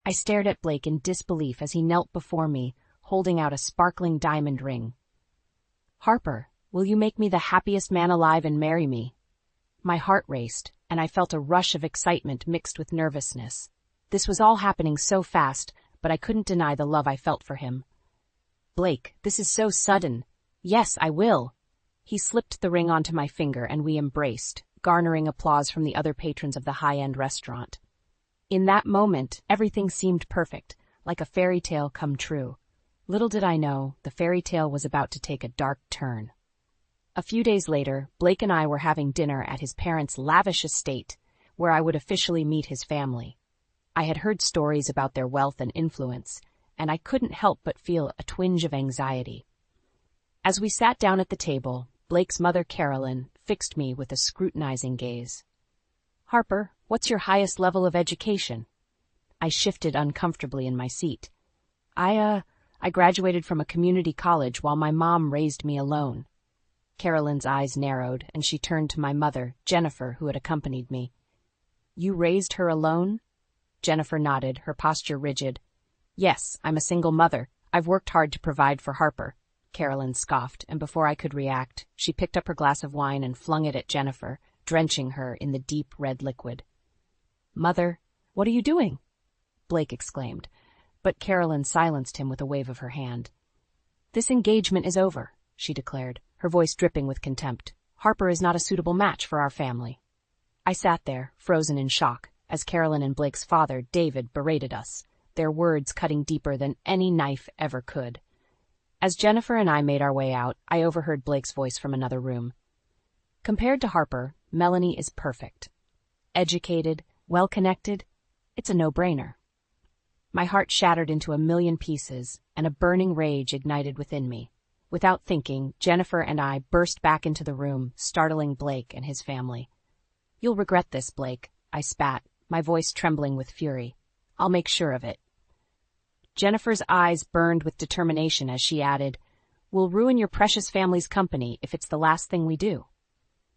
I stared at Blake in disbelief as he knelt before me, holding out a sparkling diamond ring. "Harper, will you make me the happiest man alive and marry me?" My heart raced, and I felt a rush of excitement mixed with nervousness. This was all happening so fast, but I couldn't deny the love I felt for him. "Blake, this is so sudden." "Yes, I will." He slipped the ring onto my finger and we embraced, garnering applause from the other patrons of the high-end restaurant. In that moment, everything seemed perfect, like a fairy tale come true. Little did I know, the fairy tale was about to take a dark turn. A few days later, Blake and I were having dinner at his parents' lavish estate, where I would officially meet his family. I had heard stories about their wealth and influence, and I couldn't help but feel a twinge of anxiety. As we sat down at the table, Blake's mother, Carolyn, fixed me with a scrutinizing gaze. "Harper, what's your highest level of education?" I shifted uncomfortably in my seat. I graduated from a community college while my mom raised me alone." Carolyn's eyes narrowed, and she turned to my mother, Jennifer, who had accompanied me. "You raised her alone?" Jennifer nodded, her posture rigid. "Yes, I'm a single mother. I've worked hard to provide for Harper." Carolyn scoffed, and before I could react, she picked up her glass of wine and flung it at Jennifer, drenching her in the deep red liquid. "Mother, what are you doing?" Blake exclaimed, but Carolyn silenced him with a wave of her hand. "This engagement is over," she declared, her voice dripping with contempt. "Harper is not a suitable match for our family." I sat there, frozen in shock, as Carolyn and Blake's father, David, berated us, their words cutting deeper than any knife ever could. As Jennifer and I made our way out, I overheard Blake's voice from another room. "Compared to Harper, Melanie is perfect. Educated, well-connected, it's a no-brainer." My heart shattered into a million pieces, and a burning rage ignited within me. Without thinking, Jennifer and I burst back into the room, startling Blake and his family. "You'll regret this, Blake," I spat, my voice trembling with fury. "I'll make sure of it." Jennifer's eyes burned with determination as she added, "We'll ruin your precious family's company if it's the last thing we do."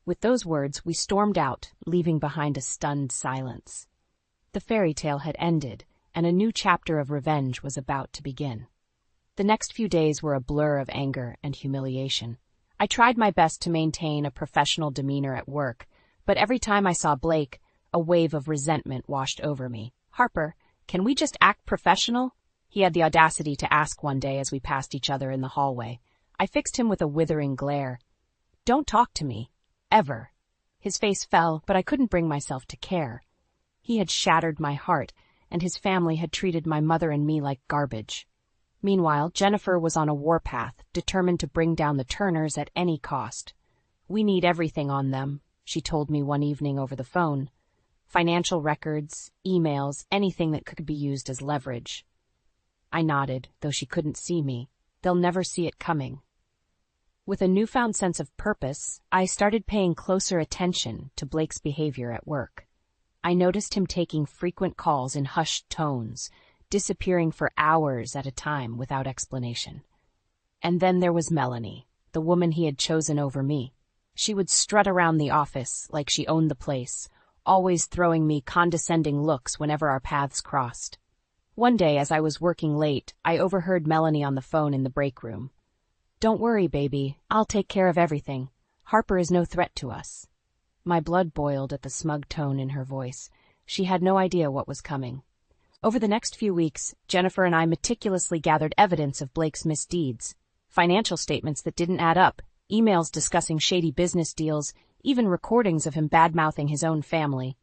With those words, we stormed out, leaving behind a stunned silence. The fairy tale had ended, and a new chapter of revenge was about to begin. The next few days were a blur of anger and humiliation. I tried my best to maintain a professional demeanor at work, but every time I saw Blake, a wave of resentment washed over me. "Harper, can we just act professional?" he had the audacity to ask one day as we passed each other in the hallway. I fixed him with a withering glare. "Don't talk to me. Ever." His face fell, but I couldn't bring myself to care. He had shattered my heart, and his family had treated my mother and me like garbage. Meanwhile, Jennifer was on a warpath, determined to bring down the Turners at any cost. "We need everything on them," she told me one evening over the phone. "Financial records, emails, anything that could be used as leverage." I nodded, though she couldn't see me. They'll never see it coming. With a newfound sense of purpose, I started paying closer attention to Blake's behavior at work. I noticed him taking frequent calls in hushed tones, disappearing for hours at a time without explanation. And then there was Melanie, the woman he had chosen over me. She would strut around the office like she owned the place, always throwing me condescending looks whenever our paths crossed. One day, as I was working late, I overheard Melanie on the phone in the break room. "Don't worry, baby. I'll take care of everything. Harper is no threat to us." My blood boiled at the smug tone in her voice. She had no idea what was coming. Over the next few weeks, Jennifer and I meticulously gathered evidence of Blake's misdeeds. Financial statements that didn't add up, emails discussing shady business deals, even recordings of him bad-mouthing his own family.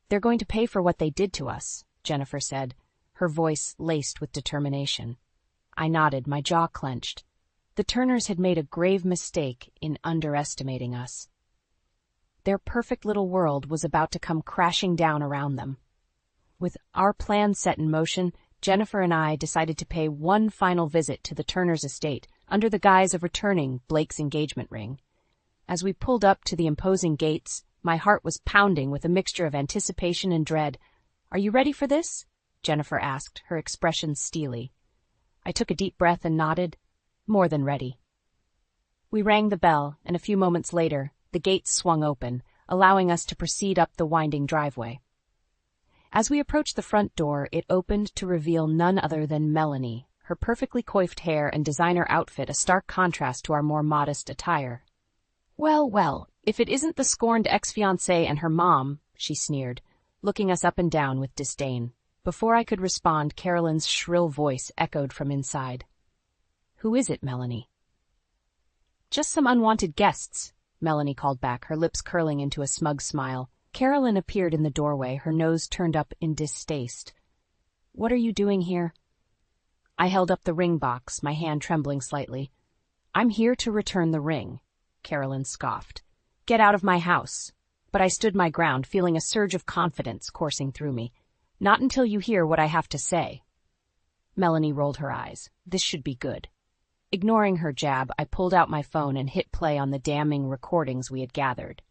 "They're going to pay for what they did to us," Jennifer said, her voice laced with determination. I nodded, my jaw clenched. The Turners had made a grave mistake in underestimating us. Their perfect little world was about to come crashing down around them. With our plan set in motion, Jennifer and I decided to pay one final visit to the Turners' estate under the guise of returning Blake's engagement ring. As we pulled up to the imposing gates, my heart was pounding with a mixture of anticipation and dread. "Are you ready for this?" Jennifer asked, her expression steely. I took a deep breath and nodded. More than ready. We rang the bell, and a few moments later, the gates swung open, allowing us to proceed up the winding driveway. As we approached the front door, it opened to reveal none other than Melanie, her perfectly coiffed hair and designer outfit a stark contrast to our more modest attire. "Well, well, if it isn't the scorned ex-fiancée and her mom," she sneered, looking us up and down with disdain. Before I could respond, Carolyn's shrill voice echoed from inside. "Who is it, Melanie?" "Just some unwanted guests," Melanie called back, her lips curling into a smug smile. Carolyn appeared in the doorway, her nose turned up in distaste. "What are you doing here?" I held up the ring box, my hand trembling slightly. "I'm here to return the ring," Carolyn scoffed. "Get out of my house." But I stood my ground, feeling a surge of confidence coursing through me. "Not until you hear what I have to say." Melanie rolled her eyes. This should be good. Ignoring her jab, I pulled out my phone and hit play on the damning recordings we had gathered.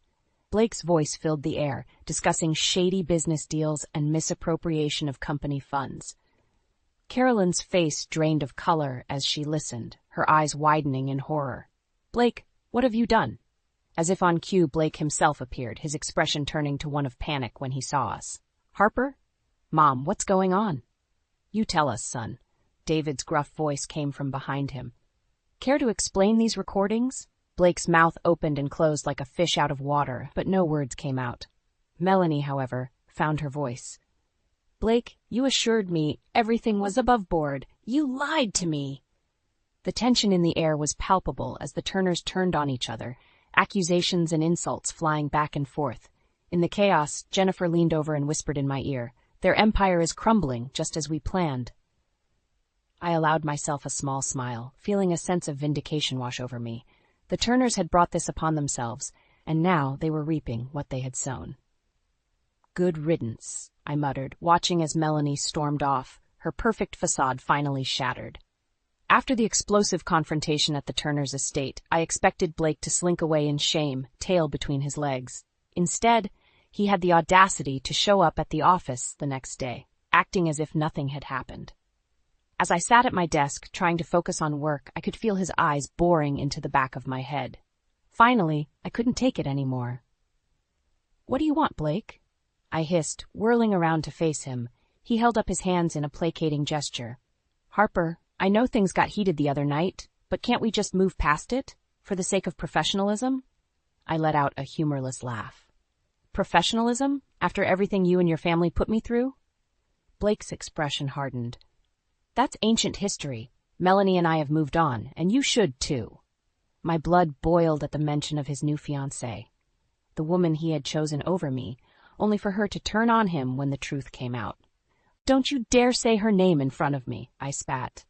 Blake's voice filled the air, discussing shady business deals and misappropriation of company funds. Carolyn's face drained of color as she listened, her eyes widening in horror. "Blake, what have you done?" As if on cue, Blake himself appeared, his expression turning to one of panic when he saw us. "Harper? Mom, what's going on?" "You tell us, son." David's gruff voice came from behind him. "Care to explain these recordings?" Blake's mouth opened and closed like a fish out of water, but no words came out. Melanie, however, found her voice. "Blake, you assured me everything was above board. You lied to me." The tension in the air was palpable as the Turners turned on each other, accusations and insults flying back and forth. In the chaos, Jennifer leaned over and whispered in my ear, "Their empire is crumbling, just as we planned." I allowed myself a small smile, feeling a sense of vindication wash over me. The Turners had brought this upon themselves, and now they were reaping what they had sown. "Good riddance," I muttered, watching as Melanie stormed off, her perfect facade finally shattered. After the explosive confrontation at the Turners' estate, I expected Blake to slink away in shame, tail between his legs. Instead, he had the audacity to show up at the office the next day, acting as if nothing had happened. As I sat at my desk, trying to focus on work, I could feel his eyes boring into the back of my head. Finally, I couldn't take it anymore. "What do you want, Blake?" I hissed, whirling around to face him. He held up his hands in a placating gesture. "Harper, I know things got heated the other night, but can't we just move past it, for the sake of professionalism?" I let out a humorless laugh. "Professionalism? After everything you and your family put me through?" Blake's expression hardened. "That's ancient history. Melanie and I have moved on, and you should too." My blood boiled at the mention of his new fiancée, the woman he had chosen over me, only for her to turn on him when the truth came out. "Don't you dare say her name in front of me," I spat.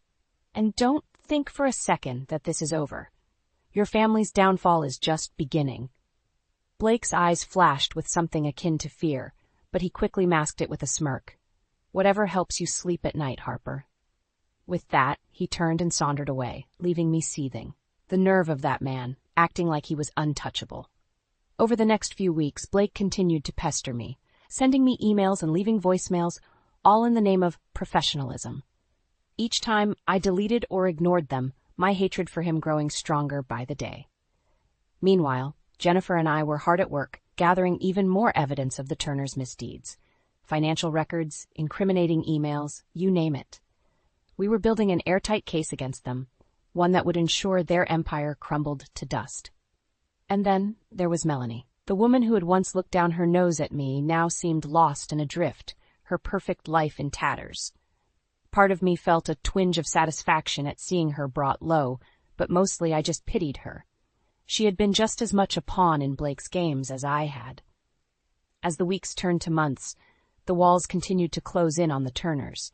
"And don't think for a second that this is over. Your family's downfall is just beginning." Blake's eyes flashed with something akin to fear, but he quickly masked it with a smirk. "Whatever helps you sleep at night, Harper." With that, he turned and sauntered away, leaving me seething. The nerve of that man, acting like he was untouchable. Over the next few weeks, Blake continued to pester me, sending me emails and leaving voicemails, all in the name of professionalism. Each time I deleted or ignored them, my hatred for him growing stronger by the day. Meanwhile, Jennifer and I were hard at work, gathering even more evidence of the Turners' misdeeds. Financial records, incriminating emails, you name it. We were building an airtight case against them, one that would ensure their empire crumbled to dust. And then there was Melanie. The woman who had once looked down her nose at me now seemed lost and adrift, her perfect life in tatters. Part of me felt a twinge of satisfaction at seeing her brought low, but mostly I just pitied her. She had been just as much a pawn in Blake's games as I had. As the weeks turned to months, the walls continued to close in on the Turners.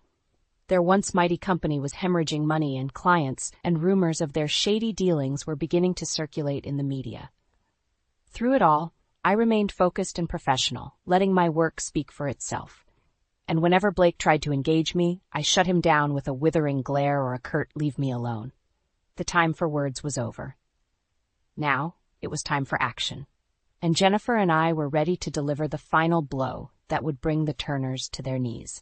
Their once mighty company was hemorrhaging money and clients, and rumors of their shady dealings were beginning to circulate in the media. Through it all, I remained focused and professional, letting my work speak for itself. And whenever Blake tried to engage me, I shut him down with a withering glare or a curt "leave me alone." The time for words was over. Now, it was time for action. And Jennifer and I were ready to deliver the final blow that would bring the Turners to their knees.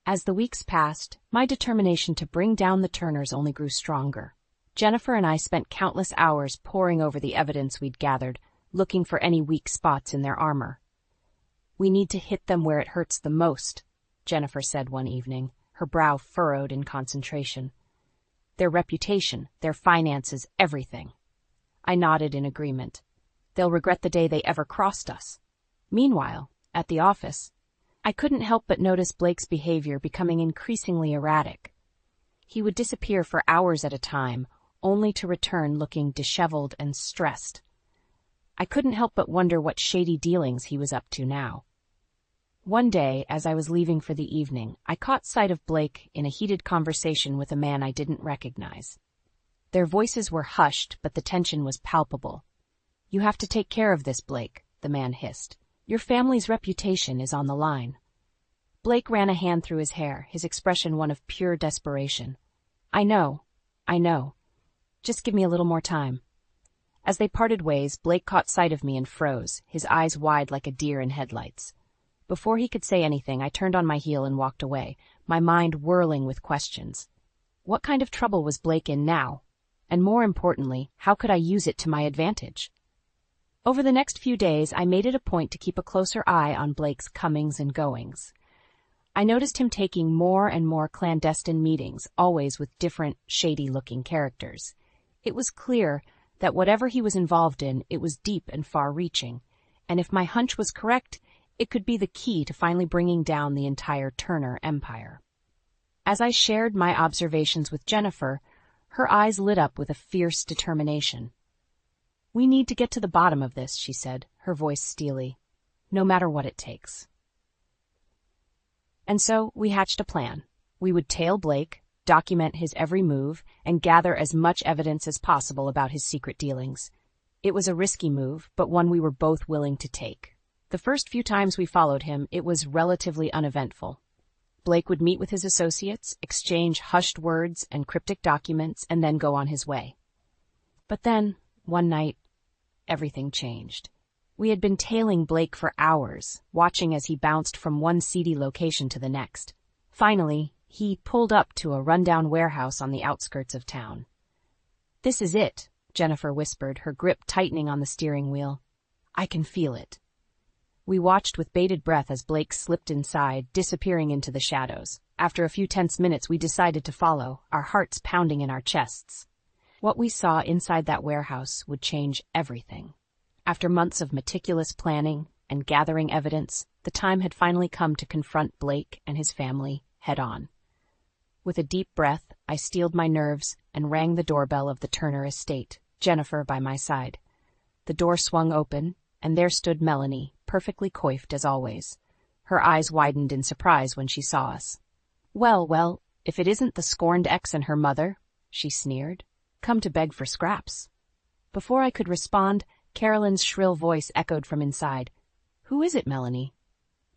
As the weeks passed, my determination to bring down the Turners only grew stronger. Jennifer and I spent countless hours poring over the evidence we'd gathered, looking for any weak spots in their armor. "We need to hit them where it hurts the most," Jennifer said one evening, her brow furrowed in concentration. "Their reputation, their finances, everything." I nodded in agreement. "They'll regret the day they ever crossed us." Meanwhile, at the office, I couldn't help but notice Blake's behavior becoming increasingly erratic. He would disappear for hours at a time, only to return looking disheveled and stressed. I couldn't help but wonder what shady dealings he was up to now. One day, as I was leaving for the evening, I caught sight of Blake in a heated conversation with a man I didn't recognize. Their voices were hushed, but the tension was palpable. "You have to take care of this, Blake," the man hissed. "Your family's reputation is on the line." Blake ran a hand through his hair, his expression one of pure desperation. I know. Just give me a little more time." As they parted ways, Blake caught sight of me and froze, his eyes wide like a deer in headlights. Before he could say anything, I turned on my heel and walked away, my mind whirling with questions. What kind of trouble was Blake in now? And more importantly, how could I use it to my advantage? Over the next few days, I made it a point to keep a closer eye on Blake's comings and goings. I noticed him taking more and more clandestine meetings, always with different, shady-looking characters. It was clear that whatever he was involved in, it was deep and far-reaching, and if my hunch was correct, it could be the key to finally bringing down the entire Turner empire. As I shared my observations with Jennifer, her eyes lit up with a fierce determination. "We need to get to the bottom of this," she said, her voice steely. "No matter what it takes." And so we hatched a plan. We would tail Blake, document his every move, and gather as much evidence as possible about his secret dealings. It was a risky move, but one we were both willing to take. The first few times we followed him, it was relatively uneventful. Blake would meet with his associates, exchange hushed words and cryptic documents, and then go on his way. But then, one night, everything changed. We had been tailing Blake for hours, watching as he bounced from one seedy location to the next. Finally, he pulled up to a rundown warehouse on the outskirts of town. "This is it," Jennifer whispered, her grip tightening on the steering wheel. "I can feel it." We watched with bated breath as Blake slipped inside, disappearing into the shadows. After a few tense minutes, we decided to follow, our hearts pounding in our chests. What we saw inside that warehouse would change everything. After months of meticulous planning and gathering evidence, the time had finally come to confront Blake and his family head-on. With a deep breath, I steeled my nerves and rang the doorbell of the Turner estate, Jennifer by my side. The door swung open, and there stood Melanie, perfectly coiffed as always. Her eyes widened in surprise when she saw us. Well, if it isn't the scorned ex and her mother," she sneered. "Come to beg for scraps." Before I could respond, Carolyn's shrill voice echoed from inside. "Who is it, Melanie?"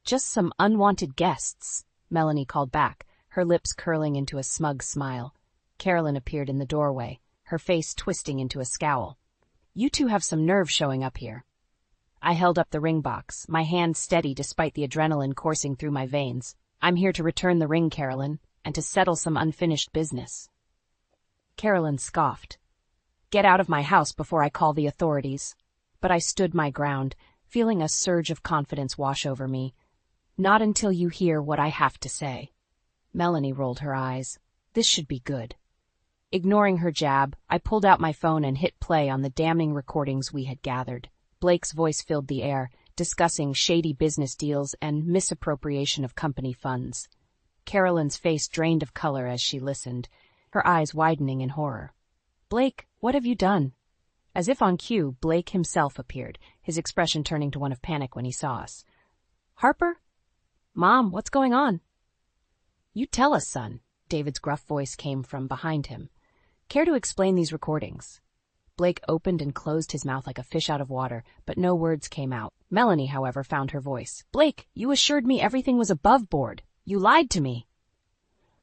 "Just some unwanted guests," Melanie called back, her lips curling into a smug smile. Carolyn appeared in the doorway, her face twisting into a scowl. "You two have some nerve showing up here." I held up the ring box, my hand steady despite the adrenaline coursing through my veins. "I'm here to return the ring, Carolyn, and to settle some unfinished business." Carolyn scoffed. "Get out of my house before I call the authorities." But I stood my ground, feeling a surge of confidence wash over me. "Not until you hear what I have to say." Melanie rolled her eyes. This should be good. Ignoring her jab, I pulled out my phone and hit play on the damning recordings we had gathered. Blake's voice filled the air, discussing shady business deals and misappropriation of company funds. Carolyn's face drained of color as she listened, her eyes widening in horror. "Blake, what have you done?" As if on cue, Blake himself appeared, his expression turning to one of panic when he saw us. "Harper? Mom, what's going on?" "You tell us, son," David's gruff voice came from behind him. "Care to explain these recordings?" Blake opened and closed his mouth like a fish out of water, but no words came out. Melanie, however, found her voice. "Blake, you assured me everything was above board. You lied to me."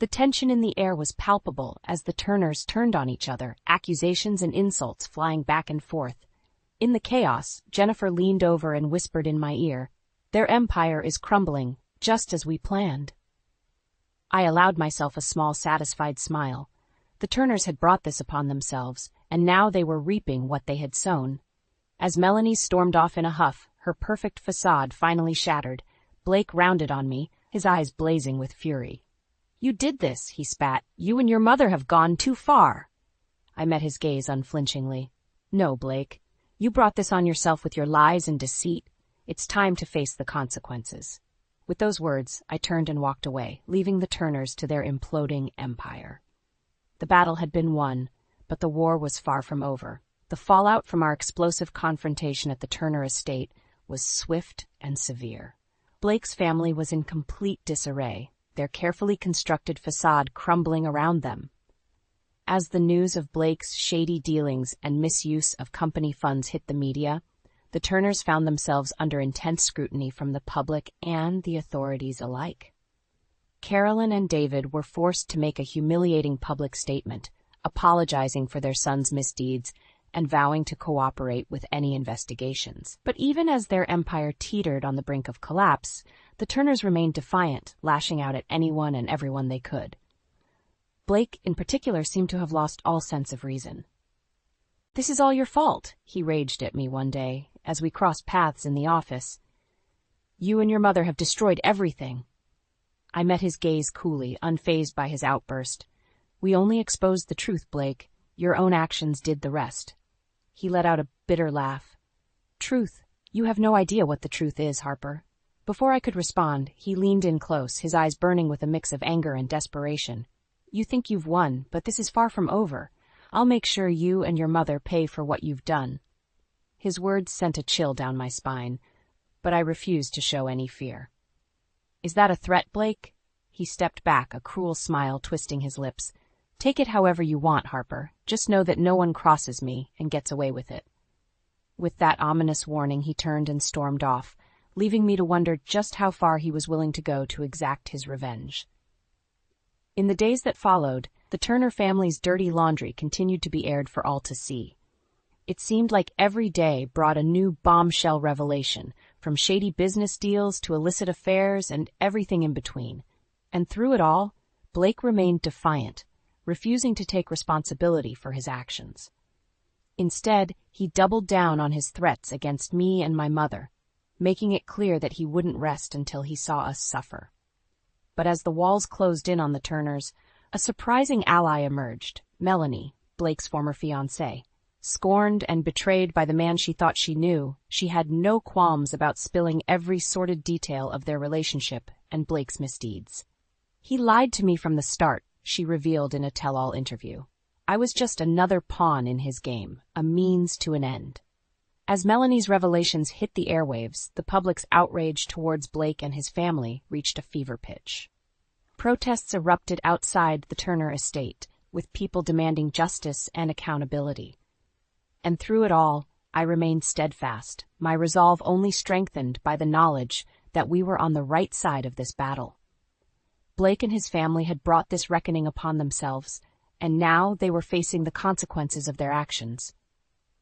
The tension in the air was palpable as the Turners turned on each other, accusations and insults flying back and forth. In the chaos, Jennifer leaned over and whispered in my ear, "Their empire is crumbling, just as we planned." I allowed myself a small, satisfied smile. The Turners had brought this upon themselves, and now they were reaping what they had sown. As Melanie stormed off in a huff, her perfect facade finally shattered, Blake rounded on me, his eyes blazing with fury. "You did this," he spat. "You and your mother have gone too far." I met his gaze unflinchingly. "No, Blake. You brought this on yourself with your lies and deceit. It's time to face the consequences." With those words, I turned and walked away, leaving the Turners to their imploding empire. The battle had been won, but the war was far from over. The fallout from our explosive confrontation at the Turner estate was swift and severe. Blake's family was in complete disarray, their carefully constructed facade crumbling around them. As the news of Blake's shady dealings and misuse of company funds hit the media, the Turners found themselves under intense scrutiny from the public and the authorities alike. Carolyn and David were forced to make a humiliating public statement, apologizing for their son's misdeeds and vowing to cooperate with any investigations. But even as their empire teetered on the brink of collapse, the Turners remained defiant, lashing out at anyone and everyone they could. Blake, in particular, seemed to have lost all sense of reason. "This is all your fault," he raged at me one day, as we crossed paths in the office. "You and your mother have destroyed everything." I met his gaze coolly, unfazed by his outburst. "We only exposed the truth, Blake. Your own actions did the rest." He let out a bitter laugh. "Truth? You have no idea what the truth is, Harper." Before I could respond, he leaned in close, his eyes burning with a mix of anger and desperation. "You think you've won, but this is far from over. I'll make sure you and your mother pay for what you've done." His words sent a chill down my spine, but I refused to show any fear. "Is that a threat, Blake?" He stepped back, a cruel smile twisting his lips. "Take it however you want, Harper. Just know that no one crosses me and gets away with it." With that ominous warning, he turned and stormed off, leaving me to wonder just how far he was willing to go to exact his revenge. In the days that followed, the Turner family's dirty laundry continued to be aired for all to see. It seemed like every day brought a new bombshell revelation, from shady business deals to illicit affairs and everything in between. And through it all, Blake remained defiant, refusing to take responsibility for his actions. Instead, he doubled down on his threats against me and my mother, making it clear that he wouldn't rest until he saw us suffer. But as the walls closed in on the Turners, a surprising ally emerged, Melanie, Blake's former fiancée. Scorned and betrayed by the man she thought she knew, she had no qualms about spilling every sordid detail of their relationship and Blake's misdeeds. "He lied to me from the start," she revealed in a tell-all interview. "I was just another pawn in his game, a means to an end." As Melanie's revelations hit the airwaves, the public's outrage towards Blake and his family reached a fever pitch. Protests erupted outside the Turner estate, with people demanding justice and accountability. And through it all, I remained steadfast, my resolve only strengthened by the knowledge that we were on the right side of this battle. Blake and his family had brought this reckoning upon themselves, and now they were facing the consequences of their actions.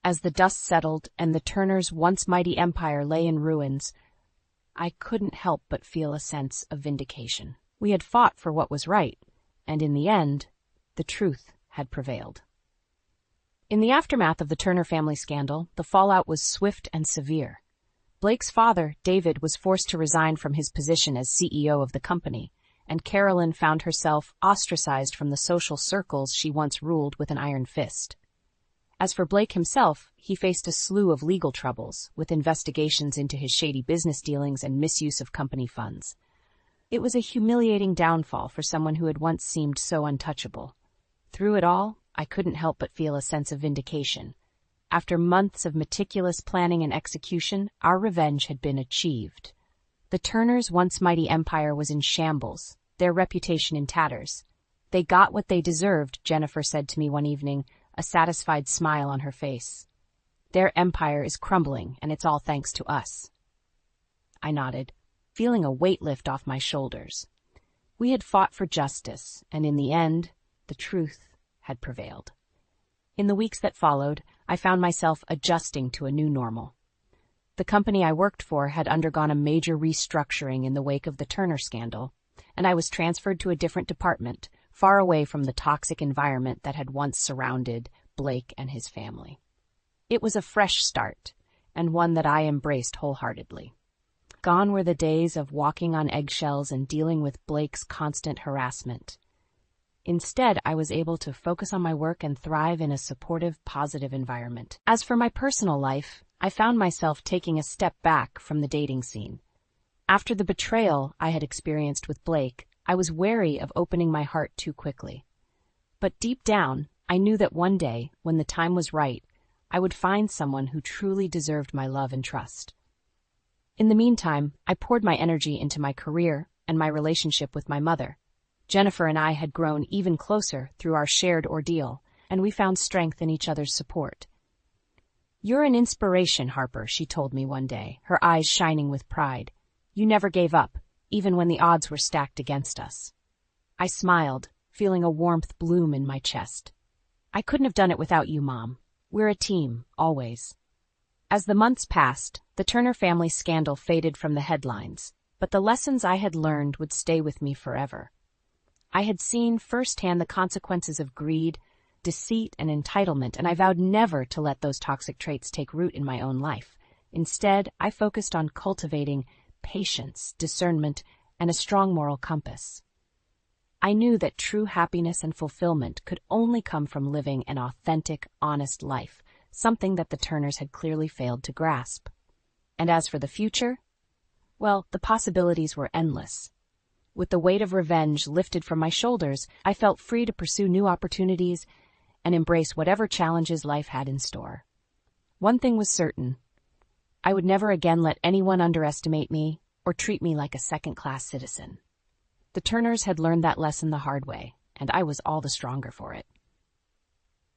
As the dust settled and the Turners' once mighty empire lay in ruins, I couldn't help but feel a sense of vindication. We had fought for what was right, and in the end, the truth had prevailed. In the aftermath of the Turner family scandal, the fallout was swift and severe. Blake's father, David, was forced to resign from his position as CEO of the company, and Carolyn found herself ostracized from the social circles she once ruled with an iron fist. As for Blake himself, he faced a slew of legal troubles, with investigations into his shady business dealings and misuse of company funds. It was a humiliating downfall for someone who had once seemed so untouchable. Through it all, I couldn't help but feel a sense of vindication. After months of meticulous planning and execution, our revenge had been achieved. The Turners' once mighty empire was in shambles, their reputation in tatters. "They got what they deserved," Jennifer said to me one evening, a satisfied smile on her face. "Their empire is crumbling, and it's all thanks to us." I nodded, feeling a weight lift off my shoulders. We had fought for justice, and in the end, the truth had prevailed. In the weeks that followed, I found myself adjusting to a new normal. The company I worked for had undergone a major restructuring in the wake of the Turner scandal, and I was transferred to a different department, far away from the toxic environment that had once surrounded Blake and his family. It was a fresh start, and one that I embraced wholeheartedly. Gone were the days of walking on eggshells and dealing with Blake's constant harassment. Instead, I was able to focus on my work and thrive in a supportive, positive environment. As for my personal life, I found myself taking a step back from the dating scene. After the betrayal I had experienced with Blake, I was wary of opening my heart too quickly. But deep down, I knew that one day, when the time was right, I would find someone who truly deserved my love and trust. In the meantime, I poured my energy into my career and my relationship with my mother. Jennifer and I had grown even closer through our shared ordeal, and we found strength in each other's support. "You're an inspiration, Harper," she told me one day, her eyes shining with pride. "You never gave up, even when the odds were stacked against us." I smiled, feeling a warmth bloom in my chest. "I couldn't have done it without you, Mom. We're a team, always." As the months passed, the Turner family scandal faded from the headlines, but the lessons I had learned would stay with me forever. I had seen firsthand the consequences of greed, deceit, and entitlement, and I vowed never to let those toxic traits take root in my own life. Instead, I focused on cultivating patience, discernment, and a strong moral compass. I knew that true happiness and fulfillment could only come from living an authentic, honest life, something that the Turners had clearly failed to grasp. And as for the future, well, the possibilities were endless. With the weight of revenge lifted from my shoulders, I felt free to pursue new opportunities and embrace whatever challenges life had in store. One thing was certain: I would never again let anyone underestimate me or treat me like a second-class citizen. The Turners had learned that lesson the hard way, and I was all the stronger for it.